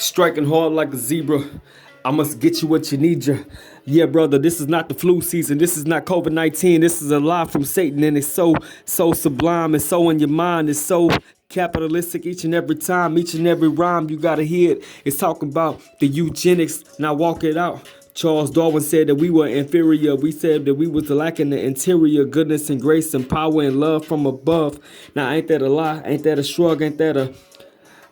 Striking hard like a zebra. I must get you what you need ya. Yeah, brother, this is not the flu season. This is not COVID-19. This is a lie from Satan, and it's so sublime. It's so in your mind. It's so capitalistic each and every time. Each and every rhyme you gotta hear it. It's talking about the eugenics. Now walk it out. Charles Darwin said that we were inferior. We said that we was lacking the interior goodness and grace and power and love from above. Now ain't that a lie? Ain't that a shrug? Ain't that a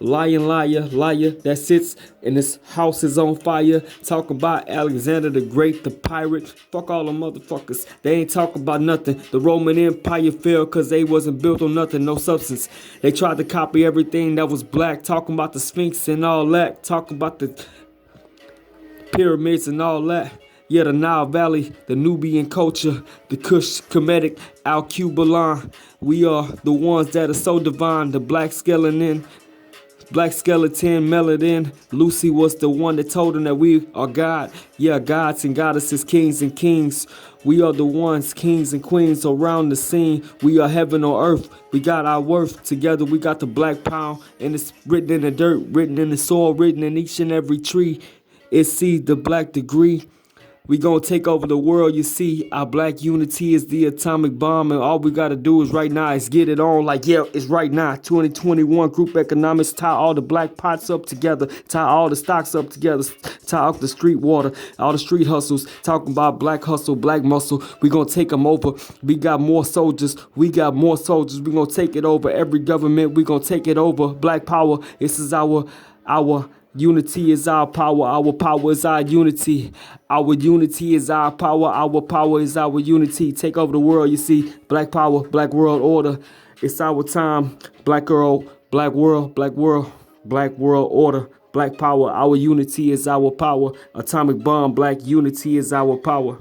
lying liar that sits and his house is on fire? Talking about Alexander the Great, the pirate. Fuck all them motherfuckers. They ain't talking about nothing. The Roman Empire fell cause they wasn't built on nothing, no substance. They tried to copy everything that was black. Talking about the Sphinx and all that. Talking about the pyramids and all that. Yeah, the Nile Valley, the Nubian culture, the Kush, Kemetic, Al-Qubalan. We are the ones that are so divine. The black skeleton, Melodin. Lucy was the one that told him that we are God. Yeah, gods and goddesses, kings and kings. We are the ones, kings and queens around the scene. We are heaven on earth. We got our worth. Together we got the black power. And it's written in the dirt, written in the soil, written in each and every tree. It's the black degree. We gonna take over the world, you see. Our black unity is the atomic bomb, and all we gotta do is right now is get it on. Like, yeah, it's right now. 2021 group economics, tie all the black pots up together, tie all the stocks up together, tie off the street water, all the street hustles, talking about black hustle, black muscle. We gonna take them over. We got more soldiers. We gonna take it over. Every government, we gonna take it over. Black power, this is our unity is our power. Our power is our unity. Our unity is our power. Our power is our unity. Take over the world, you see. Black power, black world order. It's our time. Black girl, black world, black world, black world order. Black power, our unity is our power. Atomic bomb, black unity is our power.